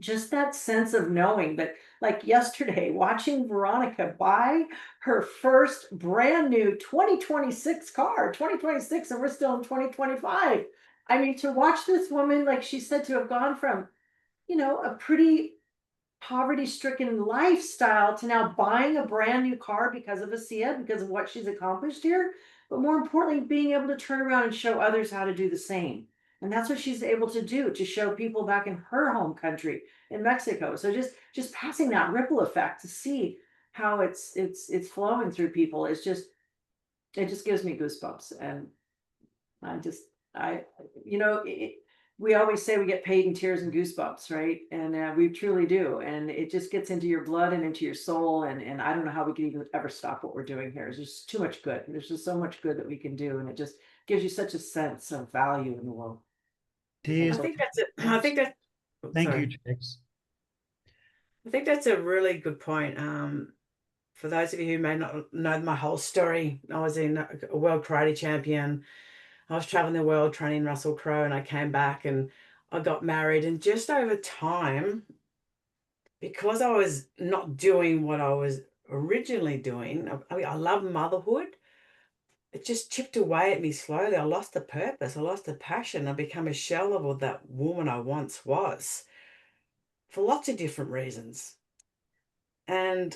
just that sense of knowing that, like yesterday, watching Veronica buy her first brand new 2026 car, 2026, and we're still in 2025. I mean, to watch this woman, like she said, to have gone from, a pretty poverty-stricken lifestyle to now buying a brand new car because of ASEA, because of what she's accomplished here, but more importantly, being able to turn around and show others how to do the same. And that's what she's able to do, to show people back in her home country in Mexico. So just passing that ripple effect to see how it's flowing through people is just, it just gives me goosebumps. And I just, we always say we get paid in tears and goosebumps, right? And we truly do. And it just gets into your blood and into your soul. And I don't know how we can even ever stop what we're doing here. There's just too much good. There's just so much good that we can do. And it just gives you such a sense of value in the world. Tears. I think that's it. I think that. Thank you, Sorry. Jex. I think that's a really good point. For those of you who may not know my whole story, I was in a world karate champion. I was traveling the world training Russell Crowe, and I came back and I got married. And just over time, because I was not doing what I was originally doing, I mean, I love motherhood. It just chipped away at me slowly. I lost the purpose. I lost the passion. I became a shell of that woman I once was for lots of different reasons. And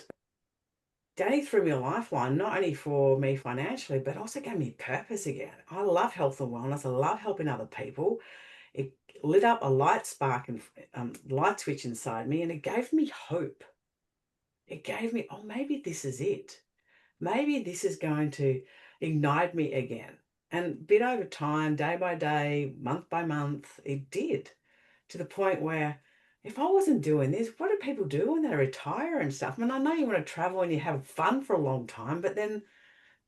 Danny threw me a lifeline, not only for me financially, but also gave me purpose again. I love health and wellness. I love helping other people. It lit up a light spark and light switch inside me, and it gave me hope. It gave me, oh, maybe this is it. Maybe this is going to ignite me again. And bit over time, day by day, month by month, it did, to the point where if I wasn't doing this, what do people do when they retire and stuff? I mean, I know you want to travel and you have fun for a long time, but then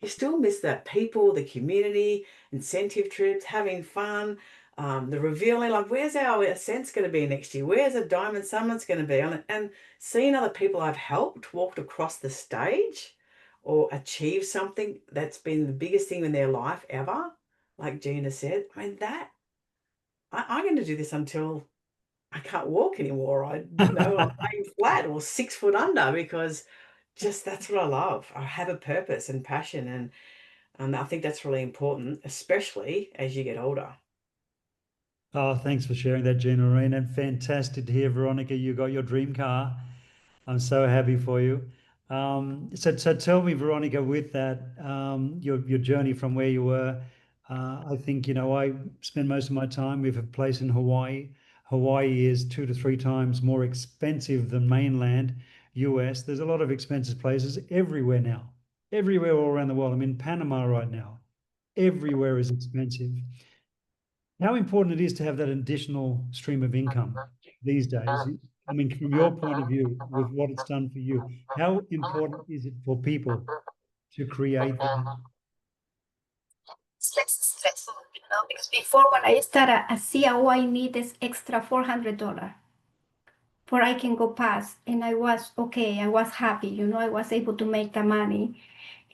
you still miss that people, the community, incentive trips, having fun, the revealing, like where's our Ascent's going to be next year? Where's a Diamond Summit's going to be? And seeing other people I've helped walked across the stage or achieve something that's been the biggest thing in their life ever, like Gina said, I mean, I'm going to do this until I can't walk anymore. I'm laying flat or 6 foot under, because just that's what I love. I have a purpose and passion, and I think that's really important, especially as you get older. Oh, thanks for sharing that, Gina, Lourene, and fantastic to hear, Veronica, you got your dream car. I'm so happy for you. So tell me, Veronica, with that, your journey from where you were. I think, I spend most of my time with a place in Hawaii. Hawaii is 2 to 3 times more expensive than mainland US. There's a lot of expensive places everywhere now, everywhere all around the world. I'm in Panama right now. Everywhere is expensive. How important it is to have that additional stream of income these days. I mean, from your point of view, with what it's done for you, how important is it for people to create that? It's less stressful, because before when I started ASEA, all I need is extra $400 for I can go past. And I was okay, I was happy, I was able to make the money.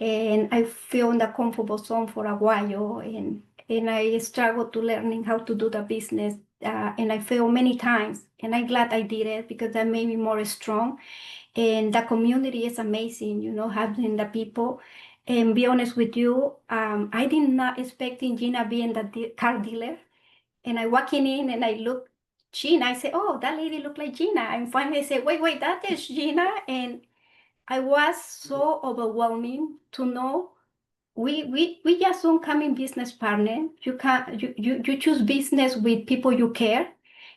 And I feel in the comfortable zone for a while. And I struggled to learning how to do the business. And I failed many times. And I'm glad I did it, because that made me more strong. And the community is amazing, having the people. And be honest with you, I did not expecting Gina being the car dealer. And I walking in and I look Gina. I say, oh, that lady look like Gina. And finally I say, wait, that is Gina. And I was so overwhelming to know we just don't come in business partner. You choose business with people you care.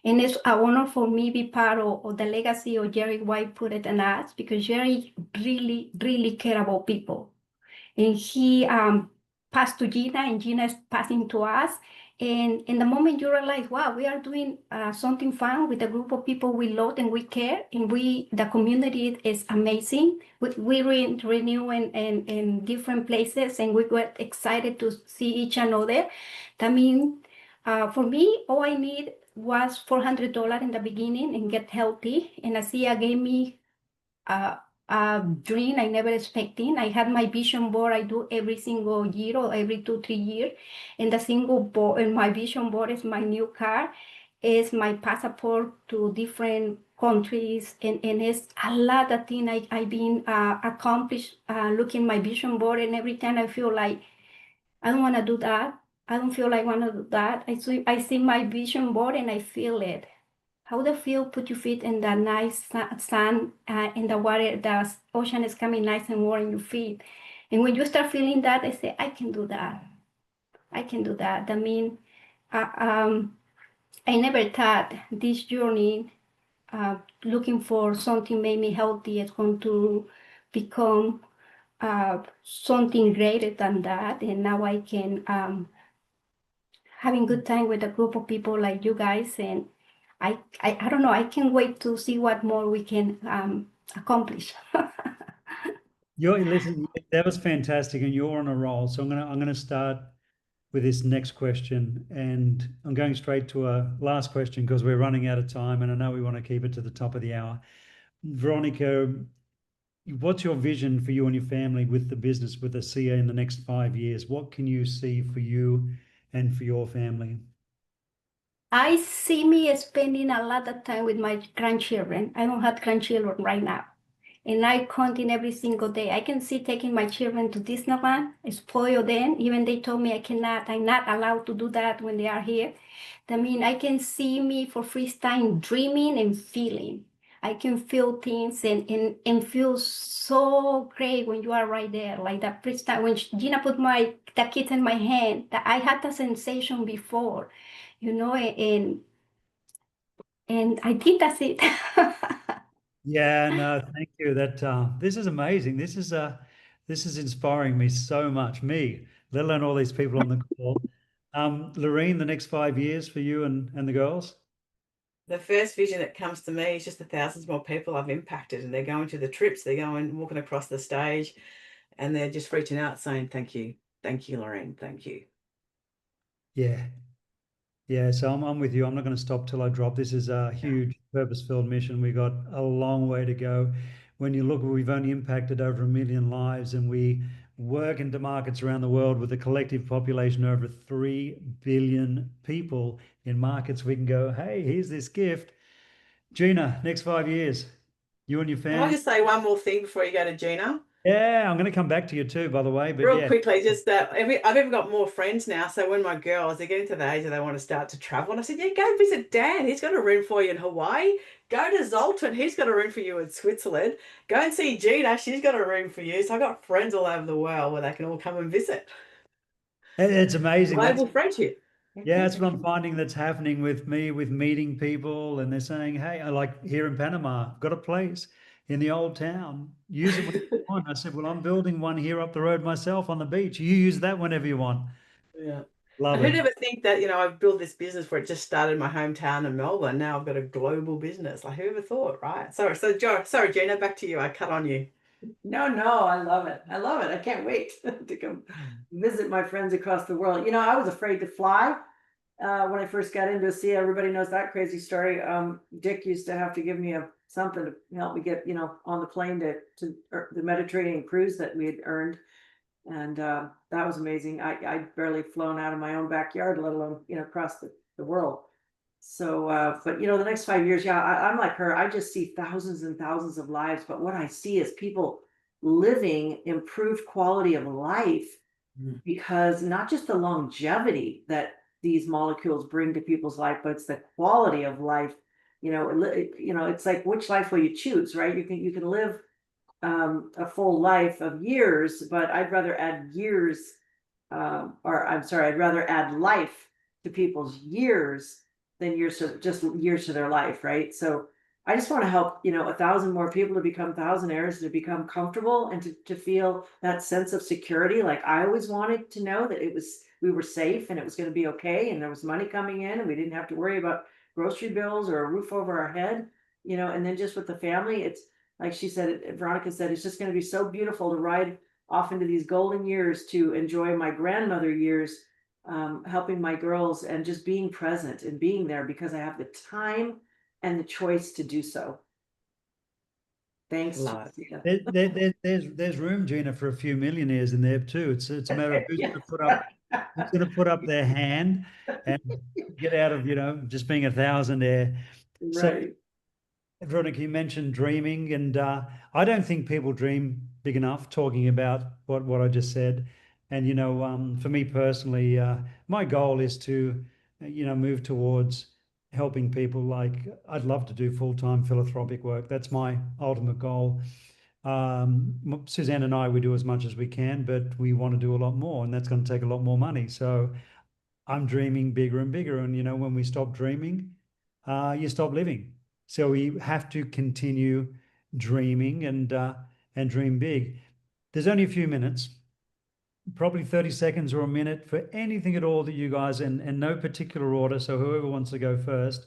And it's an honor for me be part of the legacy of Jerry White put it in us, because Jerry really, really care about people. And he passed to Gina, and Gina is passing to us. And in the moment you realize, wow, we are doing something fun with a group of people we love and we care, and the community is amazing. We renew in different places, and we were excited to see each another. That means for me, all I need was $400 in the beginning and get healthy. And ASEA gave me a dream I never expected. I had my vision board I do every single year or every 2-3 years. And the single board and my vision board is my new car, is my passport to different countries, and it's a lot of things I've been accomplished looking my vision board, and every time I feel like I don't want to do that. I don't feel like I want to do that. I see my vision board and I feel it. How the feel? Put your feet in the nice sun, in the water, the ocean is coming nice and warm in your feet. And when you start feeling that, I say, I can do that. I can do that. I mean, I never thought this journey, looking for something made me healthy, is going to become something greater than that. And now I can having good time with a group of people like you guys. And I don't know, I can't wait to see what more we can accomplish. Listen, that was fantastic, and you're on a roll. So I'm gonna start with this next question, and I'm going straight to a last question because we're running out of time, and I know we want to keep it to the top of the hour. Veronica, what's your vision for you and your family with the business with ASEA in the next 5 years? What can you see for you and for your family? I see me spending a lot of time with my grandchildren. I don't have grandchildren right now. And I counting every single day. I can see taking my children to Disneyland, spoil them. Even they told me I'm not allowed to do that when they are here. I mean, I can see me for free time dreaming and feeling. I can feel things and feel so great when you are right there. Like that first time when Gina put the kids in my hand, that I had the sensation before, and I think that's it. Yeah, no, thank you. This is amazing. This is inspiring me so much. Me, let alone all these people on the call. Lourene, the next 5 years for you and the girls. The first vision that comes to me is just the thousands more people I've impacted, and they're going to the trips, they're going walking across the stage, and they're just reaching out saying, thank you, Lourene, thank you. Yeah. Yeah, so I'm with you. I'm not going to stop till I drop. This is a huge purpose-filled mission. We got a long way to go. When you look, we've only impacted over 1 million lives, and we work into markets around the world with a collective population of over 3 billion people in markets. We can go, hey, here's this gift. Gina, next 5 years, you and your Can I family. just say one more thing before you go to Gina? Yeah, I'm going to come back to you too, by the way. But Real yeah, quickly, just that I've even got more friends now. So when my girls, they're getting to the age that they want to start to travel, and I said, yeah, go visit Dan. He's got a room for you in Hawaii. Go to Zoltan. He's got a room for you in Switzerland. Go and see Gina. She's got a room for you. So I've got friends all over the world where they can all come and visit. it's amazing. Global friendship. Yeah, that's what I'm finding that's happening with me, with meeting people, and they're saying, "Hey, I like here in Panama, I've got a place in the old town. Use it when you want." I said, "Well, I'm building one here up the road myself on the beach. You use that whenever you want." Yeah. Love Who'd it. ever think that, I've built this business where it just started in my hometown in Melbourne. Now I've got a global business. Like, who ever thought, right? Sorry, Gina, back to you. I cut on you. No, I love it. I love it. I can't wait to come visit my friends across the world. I was afraid to fly when I first got into ASEA. Everybody knows that crazy story. Dick used to have to give me something to help me get, on the plane to the Mediterranean cruise that we had earned. And that was amazing. I'd barely flown out of my own backyard, let alone, across the world. So, but the next 5 years, yeah, I'm like her. I just see thousands and thousands of lives. But what I see is people living improved quality of life because not just the longevity that these molecules bring to people's life, but it's the quality of life. It's like, which life will you choose, right? You can live a full life of years, but I'd rather add years, or I'm sorry, I'd rather add life to people's years than just years to their life, right? So I just want to help, 1,000 more people to become thousandaires, to become comfortable and to feel that sense of security. Like I always wanted to know that we were safe and it was going to be okay. And there was money coming in and we didn't have to worry about grocery bills or a roof over our head, and then just with the family, it's like Veronica said, it's just going to be so beautiful to ride off into these golden years to enjoy my grandmother years, helping my girls and just being present and being there because I have the time and the choice to do so. Thanks. Love There's room, Gina, for a few millionaires in there too. It's a matter of who's Yeah. going to put up their hand and get out of just being a thousandaire. So, Right. Veronica, you mentioned dreaming, and I don't think people dream big enough. Talking about what I just said, and for me personally, my goal is to move towards helping people. Like I'd love to do full-time philanthropic work. That's my ultimate goal. Suzanne and I, we do as much as we can, but we want to do a lot more, and that's going to take a lot more money. So I'm dreaming bigger and bigger, and when we stop dreaming, you stop living. So we have to continue dreaming and dream big. There's only a few minutes. probably 30 seconds or a minute for anything at all that you guys, and no particular order. So whoever wants to go first,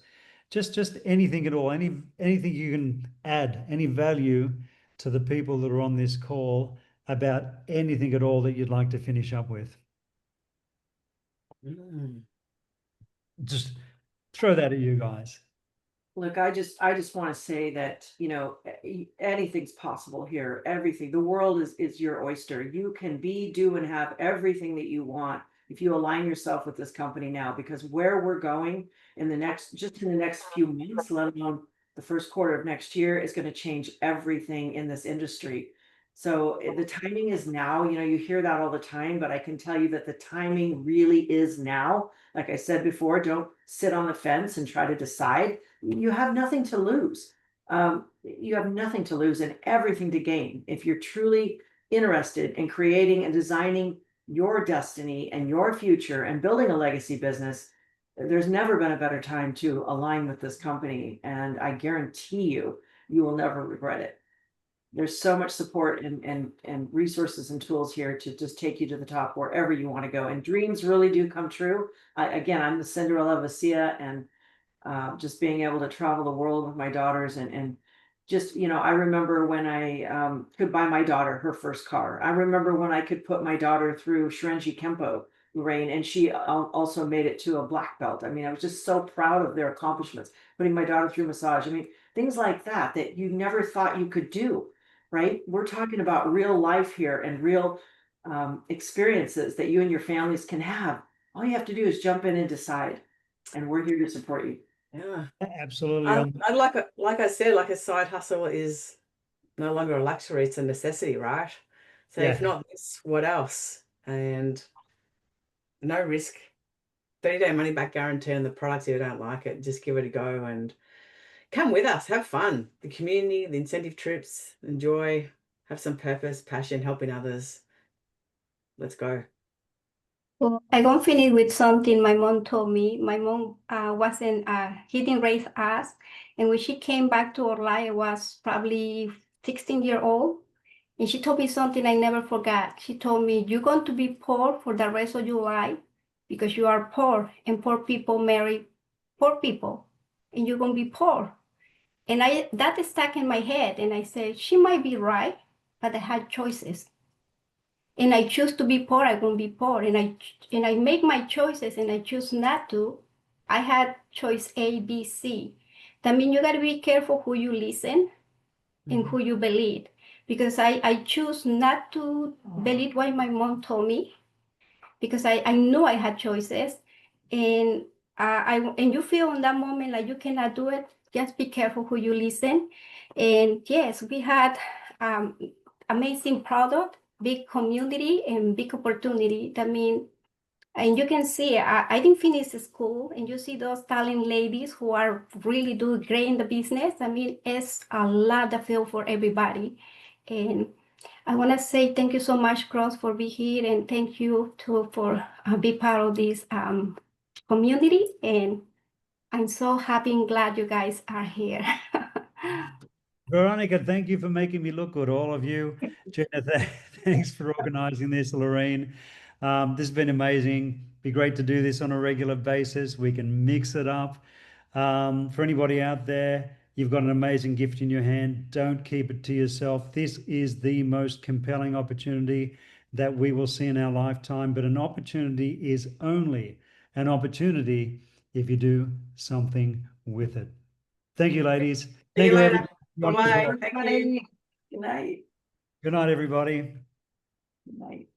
just anything at all, anything you can add, any value to the people that are on this call about anything at all that you'd like to finish up with. Just throw that at you guys. Look, I just want to say that, you know, anything's possible here. Everything. The world is your oyster. You can be, do, and have everything that you want if you align yourself with this company now, because where we're going in the next few months, let alone the first quarter of next year, is going to change everything in this industry. So the timing is now. You know, you hear that all the time, but I can tell you that the timing really is now. Like I said before, don't sit on the fence and try to decide. You have nothing to lose. You have nothing to lose and everything to gain. If you're truly interested in creating and designing your destiny and your future and building a legacy business, there's never been a better time to align with this company. And I guarantee you, you will never regret it. There's so much support and resources and tools here to just take you to the top wherever you want to go. And dreams really do come true. Again, I'm the Cinderella of ASEA, and just being able to travel the world with my daughters and just, you know, I remember when I could buy my daughter her first car. I remember when I could put my daughter through Shirenji Kempo, Lourene, and she also made it to a black belt. I mean, I was just so proud of their accomplishments, putting my daughter through massage. I mean, things like that you never thought you could do, right? We're talking about real life here and real experiences that you and your families can have. All you have to do is jump in and decide, and we're here to support you. Yeah, Absolutely. I'd like I said, like a side hustle is no longer a luxury; it's a necessity, right? So Yeah. if not this, what else? And no risk, 30-day money back guarantee on the products. If you don't like it, just give it a go and come with us. Have fun. The community, the incentive trips, enjoy, have some purpose, passion, helping others. Let's go. Well, I gonna finish with something my mom told me. My mom wasn't, he didn't raise us. And when she came back to our life, I was probably 16-year-old. And she told me something I never forgot. She told me, you're going to be poor for the rest of your life because you are poor, and poor people marry poor people, and you're going to be poor. And that stuck in my head. And I said, she might be right, but I had choices. And I choose to be poor, I'm going to be poor. And I make my choices and I choose not to. I had choice A, B, C. That means you got to be careful who you listen and who you believe. Because I choose not to believe what my mom told me, because I knew I had choices. And and you feel in that moment like you cannot do it, just be careful who you listen. And yes, we had amazing product, big community, and big opportunity. That means, and you can see, I didn't finish school, and you see those talent ladies who are really doing great in the business. I mean, it's a lot of field for everybody. And I want to say thank you so much, Cross, for being here, and thank you too for being part of this community. And I'm so happy and glad you guys are here. Veronica, thank you for making me look good, all of you. Gina, thanks for organizing this, Lourene. This has been amazing. Be great to do this on a regular basis. We can mix it up. For anybody out there, you've got an amazing gift in your hand. Don't keep it to yourself. This is the most compelling opportunity that we will see in our lifetime, but an opportunity is only an opportunity if you do something with it. Thank you, ladies. See Thank you you, later. everyone. Bye-bye. Thank you. Good night. Good night, everybody. Good night.